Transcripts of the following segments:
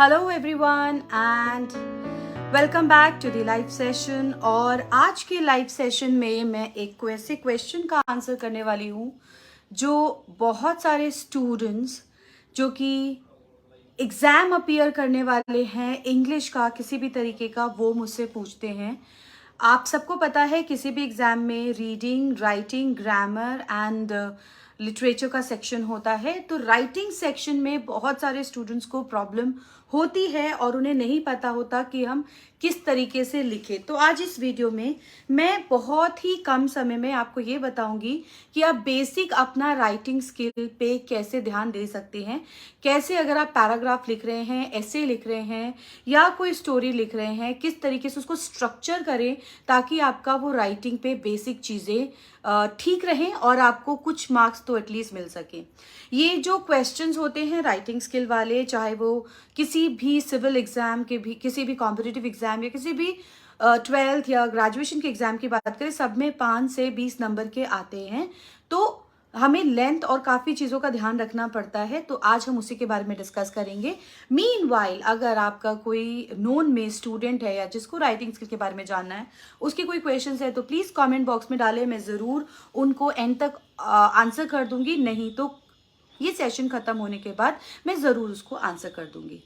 Hello everyone and welcome back to the live session. और आज के लाइव सेशन में मैं एक ऐसे क्वेश्चन का आंसर करने वाली हूँ जो बहुत सारे स्टूडेंट्स जो कि एग्ज़ाम अपीयर करने वाले हैं इंग्लिश का किसी भी तरीके का, वो मुझसे पूछते हैं। आप सबको पता है किसी भी एग्ज़ाम में reading, writing, grammar and literature का सेक्शन होता है। तो राइटिंग सेक्शन में बहुत सारे स्टूडेंट्स को प्रॉब्लम होती है और उन्हें नहीं पता होता कि हम किस तरीके से लिखें। तो आज इस वीडियो में मैं बहुत ही कम समय में आपको ये बताऊंगी कि आप बेसिक अपना राइटिंग स्किल पे कैसे ध्यान दे सकते हैं। कैसे अगर आप पैराग्राफ लिख रहे हैं, ऐसे लिख रहे हैं या कोई स्टोरी लिख रहे हैं, किस तरीके से उसको स्ट्रक्चर करें ताकि आपका वो राइटिंग पे बेसिक चीज़ें ठीक रहें और आपको कुछ मार्क्स तो एटलीस्ट मिल सके। ये जो क्वेश्चंस होते हैं राइटिंग स्किल वाले, चाहे वो किसी भी सिविल एग्जाम के भी, किसी भी कॉम्पिटिटिव एग्जाम या किसी भी 12th या ग्रेजुएशन के एग्जाम की बात करें, सब में 5 से 20 नंबर के आते हैं। तो हमें लेंथ और काफ़ी चीज़ों का ध्यान रखना पड़ता है। तो आज हम उसी के बारे में डिस्कस करेंगे। मीनवाइल अगर आपका कोई नोन में स्टूडेंट है या जिसको राइटिंग स्किल के बारे में जानना है, उसके कोई क्वेश्चंस है तो प्लीज़ कमेंट बॉक्स में डालें। मैं ज़रूर उनको एंड तक आंसर कर दूंगी, नहीं तो ये सेशन खत्म होने के बाद मैं ज़रूर उसको आंसर कर दूंगी।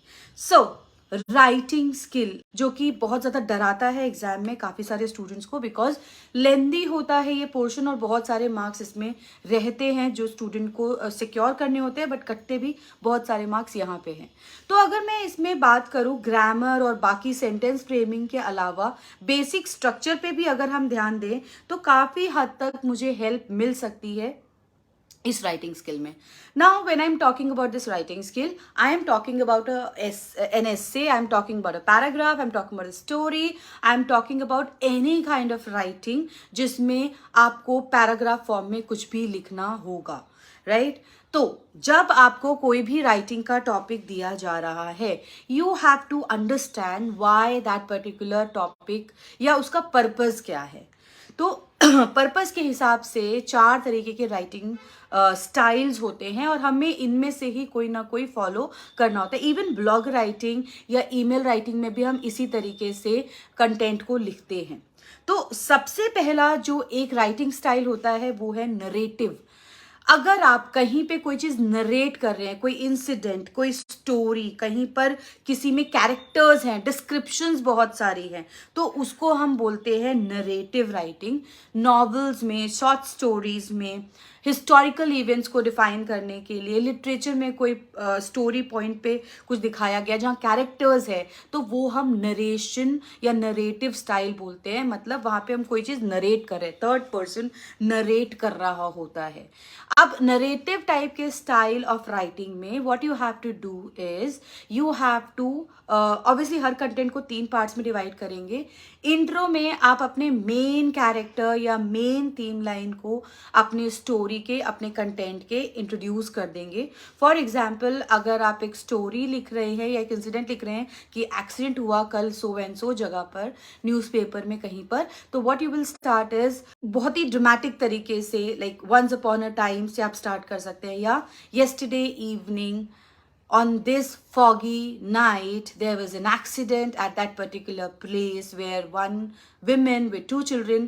राइटिंग स्किल जो कि बहुत ज़्यादा डराता है एग्जाम में काफ़ी सारे स्टूडेंट्स को, बिकॉज लेंदी होता है ये पोर्शन और बहुत सारे मार्क्स इसमें रहते हैं जो स्टूडेंट को सिक्योर करने होते हैं, बट कटते भी बहुत सारे मार्क्स यहाँ पे हैं। तो अगर मैं इसमें बात करूँ ग्रामर और बाकी सेंटेंस फ्रेमिंग के अलावा बेसिक स्ट्रक्चर पे भी अगर हम ध्यान दें तो काफ़ी हद तक मुझे हेल्प मिल सकती है इस राइटिंग स्किल में। Now when I am talking about this writing skill, I am talking about an essay, I am talking about a paragraph, I am talking about a story, I am talking about any kind of writing जिसमें आपको paragraph form में कुछ भी लिखना होगा, right? तो जब आपको कोई भी राइटिंग का टॉपिक दिया जा रहा है, you have to understand why that particular topic या उसका पर्पस क्या है। तो पर्पस के हिसाब से 4 तरीके के राइटिंग स्टाइल्स होते हैं और हमें इनमें से ही कोई ना कोई फॉलो करना होता है। इवन ब्लॉग राइटिंग या ईमेल राइटिंग में भी हम इसी तरीके से कंटेंट को लिखते हैं। तो सबसे पहला जो एक राइटिंग स्टाइल होता है वो है नरेटिव। अगर आप कहीं पे कोई चीज नरेट कर रहे हैं, कोई इंसिडेंट, कोई स्टोरी, कहीं पर किसी में कैरेक्टर्स हैं, डिस्क्रिप्शंस बहुत सारी हैं, तो उसको हम बोलते हैं नरेटिव राइटिंग। नॉवेल्स में, शॉर्ट स्टोरीज में, हिस्टोरिकल इवेंट्स को डिफाइन करने के लिए, लिटरेचर में कोई स्टोरी पॉइंट पे कुछ दिखाया गया जहाँ कैरेक्टर्स है, तो वो हम नरेशन या नरेटिव स्टाइल बोलते हैं। मतलब वहाँ पे हम कोई चीज़ नरेट कर रहे हैं, थर्ड पर्सन नरेट कर रहा होता है। अब नरेटिव टाइप के स्टाइल ऑफ राइटिंग में what you have to do is you have to obviously हर कंटेंट को 3 पार्ट्स में डिवाइड करेंगे। इंट्रो में आप अपने मेन कैरेक्टर या मेन थीम लाइन को अपने स्टोरी के, अपने कंटेंट के इंट्रोड्यूस कर देंगे। फॉर एग्जाम्पल अगर आप एक स्टोरी लिख रहे हैं या एक इंसिडेंट लिख रहे हैं कि एक्सीडेंट हुआ कल सो एंड सो जगह पर, न्यूज़पेपर में कहीं पर, तो what you will start is बहुत ही ड्रामेटिक तरीके से, like once upon a time से आप स्टार्ट कर सकते हैं, या yesterday evening on this foggy night there was an accident at that particular place where one woman with 2 children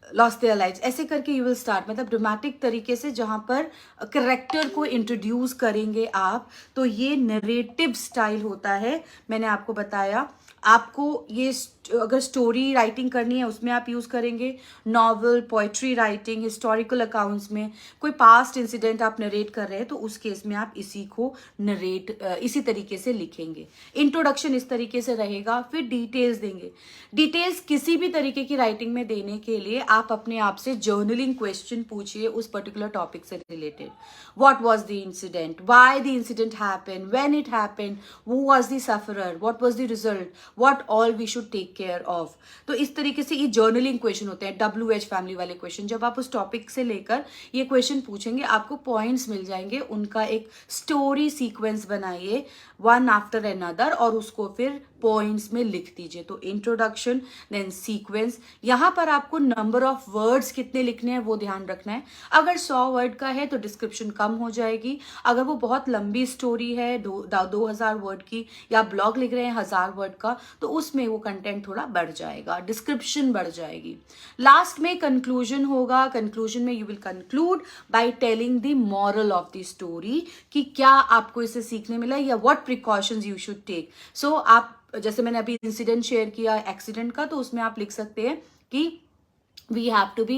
lost their lives. ऐसे करके यू विल स्टार्ट, मतलब dramatic तरीके से जहाँ पर करेक्टर को इंट्रोड्यूस करेंगे आप। तो ये नरेटिव स्टाइल होता है। मैंने आपको बताया, आपको ये अगर स्टोरी राइटिंग करनी है उसमें आप यूज़ करेंगे, novel, poetry writing, historical accounts में कोई पास्ट इंसिडेंट आप नरेट कर रहे हैं तो उस केस में आप इसी को नरेट इसी तरीके से लिखेंगे। इंट्रोडक्शन इस तरीके से रहेगा, फिर डिटेल्स देंगे। डिटेल्स किसी भी तरीके की राइटिंग में देने के लिए आप अपने आप से जर्नलिंग क्वेश्चन पूछिए उस पर्टिकुलर टॉपिक से related. What was the incident, why the incident happened, when it happened, who was the sufferer, what was the result, what all we should take care of. तो इस तरीके से ये journaling question होते हैं, WH family वाले question. जब आप उस टॉपिक से लेकर ये क्वेश्चन पूछेंगे आपको पॉइंट्स मिल जाएंगे, उनका एक स्टोरी सीक्वेंस बनाइए वन आफ्टर अनदर और उसको फिर पॉइंट्स में लिख दीजिए। तो इंट्रोडक्शन, देन सीक्वेंस, यहाँ पर आपको नंबर ऑफ वर्ड्स कितने लिखने हैं वो ध्यान रखना है। अगर 100 वर्ड का है तो डिस्क्रिप्शन कम हो जाएगी। अगर वो बहुत लंबी स्टोरी है 2000 वर्ड की, या ब्लॉग लिख रहे हैं 1000 वर्ड का, तो उसमें वो कंटेंट थोड़ा बढ़ जाएगा, डिस्क्रिप्शन बढ़ जाएगी। लास्ट में कंक्लूजन होगा। कंक्लूजन में you will conclude by telling the moral of the story, कि क्या आपको इससे सीखने मिला या what precautions you should take. So आप, जैसे मैंने अभी इंसिडेंट शेयर किया एक्सीडेंट का, तो उसमें आप लिख सकते हैं कि we have to be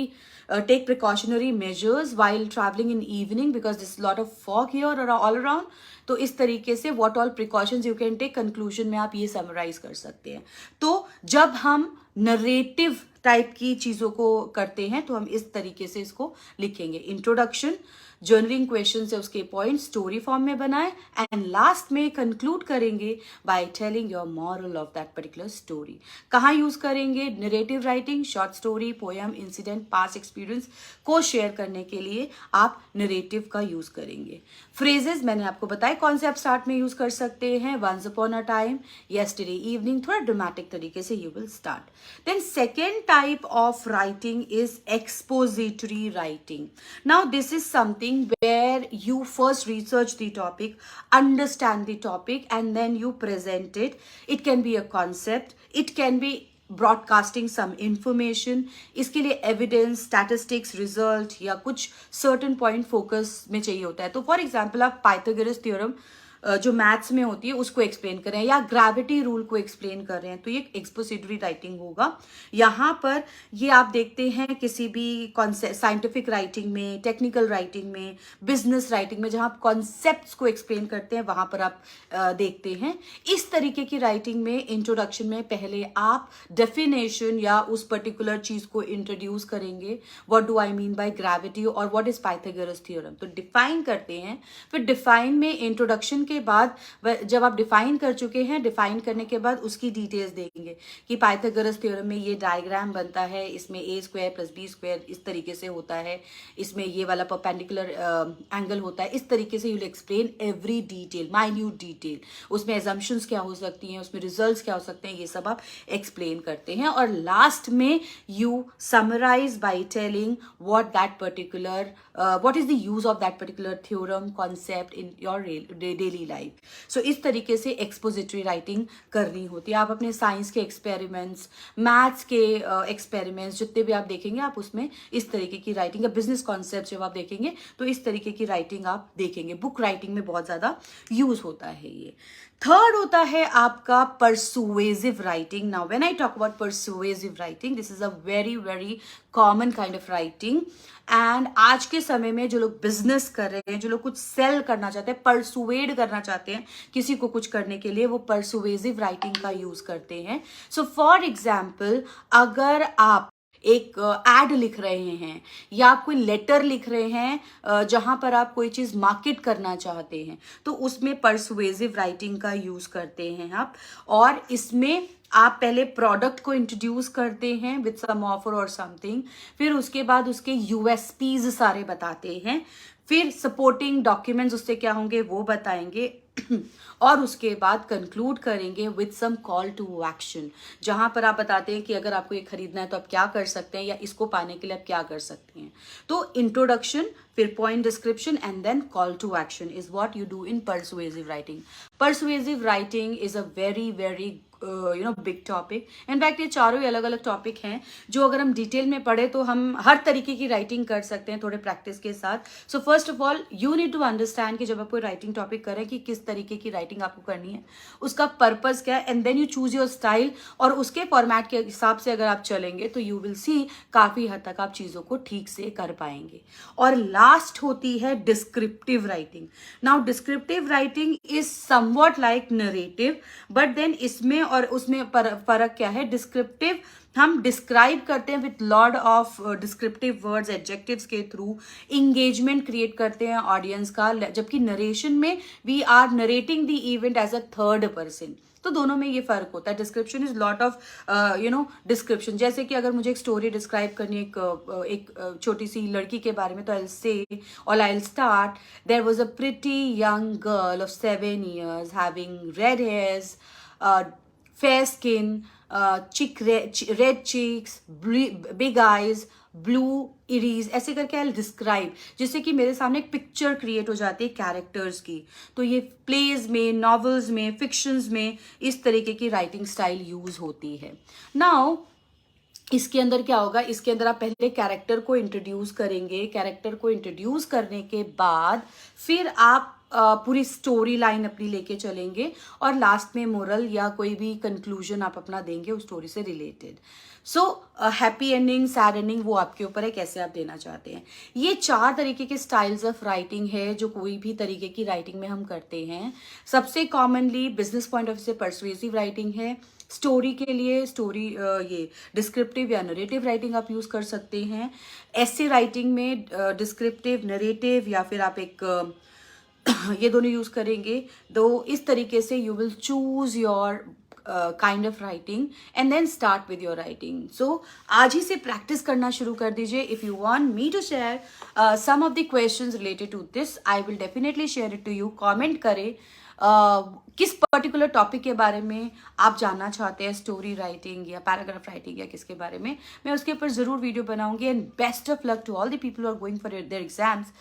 take precautionary measures while traveling in evening because there's a lot of fog here or all around. तो इस तरीके से what all precautions you can take, conclusion में आप ये summarize कर सकते हैं। तो जब हम नरेटिव टाइप की चीज़ों को करते हैं तो हम इस तरीके से इसको लिखेंगे। इंट्रोडक्शन, जनरिंग क्वेश्चन से उसके पॉइंट स्टोरी फॉर्म में बनाए, एंड लास्ट में कंक्लूड करेंगे by telling your moral of that particular story. कहाँ यूज करेंगे? Narrative writing, short story, poem, incident, past experience को शेयर करने के लिए आप नरेटिव का यूज करेंगे। फ्रेजेस मैंने आपको बताया कौन से आप स्टार्ट में यूज कर सकते हैं। Once upon a time, yesterday evening, थोड़ा ड्रामेटिक तरीके से you will start. Then second type of writing is expository writing. Now this is something where you first research the topic, understand the topic, and then you present it. It can be a concept, it can be broadcasting some information. इसके लिए evidence, statistics, result या कुछ certain point focus में चाहिए होता है। तो for example आप Pythagoras theorem जो मैथ्स में होती है उसको एक्सप्लेन कर रहे हैं, या ग्रेविटी रूल को एक्सप्लेन कर रहे हैं, तो ये एक्सपोजिटरी राइटिंग होगा। यहाँ पर ये आप देखते हैं किसी भी कॉन्सेप्ट, साइंटिफिक राइटिंग में, टेक्निकल राइटिंग में, बिजनेस राइटिंग में, जहाँ आप कॉन्सेप्ट्स को एक्सप्लेन करते हैं वहाँ पर आप देखते हैं। इस तरीके की राइटिंग में इंट्रोडक्शन में पहले आप डेफिनेशन या उस पर्टिकुलर चीज को इंट्रोड्यूस करेंगे। What do I mean by gravity और व्हाट इज पाइथागोरस थ्योरम, तो डिफाइन करते हैं। फिर डिफाइन में इंट्रोडक्शन के बाद जब आप डिफाइन कर चुके हैं, डिफाइन करने के बाद उसकी डिटेल्स देंगे कि पाइथागोरस थ्योरम में ये डायग्राम बनता है, इसमें a square plus b square इस तरीके से होता है, इसमें ये वाला परपेंडिकुलर एंगल होता है। इस तरीके से you will explain every detail, minute detail, उसमें एजम्पशंस क्या हो सकती हैं, उसमें रिजल्ट्स क्या हो सकते हैं, ये सब आप एक्सप्लेन करते हैं। और लास्ट में you summarise by telling what that particular what is the use of that particular theorem concept in your daily life. So इस तरीके से एक्सपोजिटरी राइटिंग करनी होती है। आप अपने साइंस के एक्सपेरिमेंट्स, मैथ्स के एक्सपेरिमेंट्स जितने भी आप देखेंगे, आप उसमें इस तरीके की राइटिंग या बिजनेस कॉन्सेप्ट जब आप देखेंगे तो इस तरीके की राइटिंग आप देखेंगे। बुक राइटिंग में बहुत ज्यादा यूज होता है ये। थर्ड होता है आपका persuasive writing. Now when I talk about persuasive writing, this is a very very common kind of writing. And आज के समय में जो लोग बिजनेस कर रहे हैं, जो लोग कुछ सेल करना चाहते हैं, परसुएड करना चाहते हैं किसी को कुछ करने के लिए, वो परसुएसिव राइटिंग का यूज करते हैं। सो फॉर एग्जाम्पल, अगर आप एक एड लिख रहे हैं या आप कोई लेटर लिख रहे हैं जहां पर आप कोई चीज मार्केट करना चाहते हैं, तो उसमें परसुएसिव राइटिंग का यूज करते हैं आप। और इसमें आप पहले प्रोडक्ट को इंट्रोड्यूस करते हैं विद सम ऑफर और समथिंग, फिर उसके बाद उसके यूएसपीज सारे बताते हैं, फिर सपोर्टिंग डॉक्यूमेंट्स उससे क्या होंगे वो बताएंगे, और उसके बाद कंक्लूड करेंगे with some call to action, जहां पर आप बताते हैं कि अगर आपको ये खरीदना है तो आप क्या कर सकते हैं, या इसको पाने के लिए आप क्या कर सकते हैं। तो इंट्रोडक्शन, फिर point description, and then call to action is what you do in persuasive writing. Persuasive writing is a very very big topic. In fact ये चारों ही अलग अलग टॉपिक हैं जो अगर हम डिटेल में पढ़े तो हम हर तरीके की राइटिंग कर सकते हैं थोड़े प्रैक्टिस के साथ। So first of all you need to understand कि जब आप कोई राइटिंग टॉपिक करें कि किस तरीके की राइटिंग आपको करनी है, उसका पर्पस क्या है, and then you choose your style, और उसके फॉर्मेट के हिसाब से अगर आप चलेंगे तो यू विल सी काफी हद तक आप चीजों को ठीक से कर पाएंगे। और लास्ट होती है descriptive writing. Now descriptive writing is somewhat like narrative, but then इसमें और उसमें फर्क क्या है। डिस्क्रिप्टिव हम डिस्क्राइब करते हैं with lot of descriptive words, adjectives के थ्रू इंगेजमेंट क्रिएट करते हैं ऑडियंस का, जबकि नरेशन में we are narrating the event as a third person. तो दोनों में ये फर्क होता है। Description is lot of description, जैसे कि अगर मुझे एक स्टोरी डिस्क्राइब करनी है एक छोटी सी लड़की के बारे में, तो आई से और I start, there was a pretty young girl of 7 years having red hairs, fair skin, red cheeks, big eyes, blue irises, ऐसे करके आई डिस्क्राइब, जिससे कि मेरे सामने एक पिक्चर क्रिएट हो जाती है कैरेक्टर्स की। तो ये प्लेज में, नॉवेल्स में, फिक्शंस में इस तरीके की राइटिंग स्टाइल यूज होती है। नाउ इसके अंदर क्या होगा, इसके अंदर आप पहले कैरेक्टर को इंट्रोड्यूस करेंगे। कैरेक्टर को इंट्रोड्यूस करने के बाद फिर आप पूरी स्टोरी लाइन अपनी लेके चलेंगे और लास्ट में मोरल या कोई भी कंक्लूजन आप अपना देंगे उस स्टोरी से related. So happy ending, sad ending, वो आपके ऊपर है कैसे आप देना चाहते हैं। ये 4 तरीके के स्टाइल्स ऑफ राइटिंग है जो कोई भी तरीके की राइटिंग में हम करते हैं। सबसे commonly business point of view से परसुएसिव राइटिंग है। स्टोरी के लिए स्टोरी ये डिस्क्रिप्टिव या नरेटिव राइटिंग आप यूज कर सकते हैं। ऐसे राइटिंग में डिस्क्रिप्टिव, नरेटिव या फिर आप एक ये दोनों यूज करेंगे। तो इस तरीके से you will choose your kind of writing and then start with your writing. So आज ही से प्रैक्टिस करना शुरू कर दीजिए। If you want me to share some of the questions related to this, I will definitely share it to you. Comment करें किस particular topic के बारे में आप जानना चाहते हैं, स्टोरी राइटिंग या पैराग्राफ राइटिंग या किसके बारे में, मैं उसके ऊपर जरूर वीडियो बनाऊंगी। And best of luck to all the people are going for their exams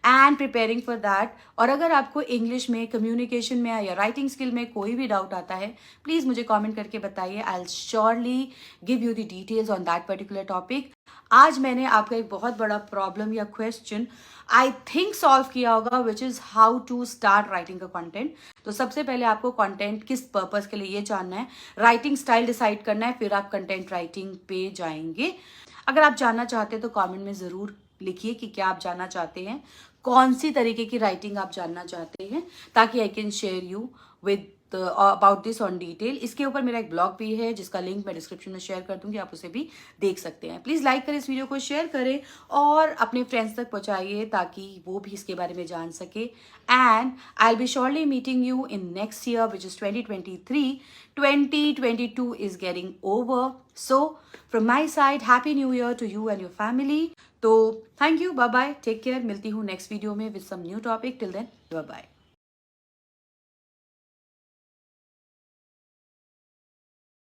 and preparing for that. और अगर आपको इंग्लिश में, कम्युनिकेशन में या राइटिंग स्किल में कोई भी डाउट आता है, प्लीज मुझे कमेंट करके बताइए। I will surely give you the details on that particular topic. आज मैंने आपका एक बहुत बड़ा प्रॉब्लम या क्वेश्चन आई थिंक सॉल्व किया होगा, which is how to start writing a content. तो सबसे पहले आपको कंटेंट किस पर्पस के लिए ये जानना है, राइटिंग स्टाइल डिसाइड करना है, फिर आप कंटेंट राइटिंग पे जाएंगे। अगर आप जानना चाहते हैं तो कमेंट में जरूर लिखिए कि क्या आप जानना चाहते हैं, कौन सी तरीके की राइटिंग आप जानना चाहते हैं, ताकि I can share you with about this on detail. इसके ऊपर मेरा एक ब्लॉग भी है जिसका लिंक मैं डिस्क्रिप्शन में शेयर कर दूंगी, आप उसे भी देख सकते हैं। प्लीज लाइक करें इस वीडियो को, शेयर करें और अपने फ्रेंड्स तक पहुंचाइए ताकि वो भी इसके बारे में जान सके। And I will be surely meeting you in next year which is 2023। 2022 is getting over. So from my side, happy new year to you and your family. तो thank you, bye bye, take care. मिलती हूँ next video में with some new topic. Till then bye bye.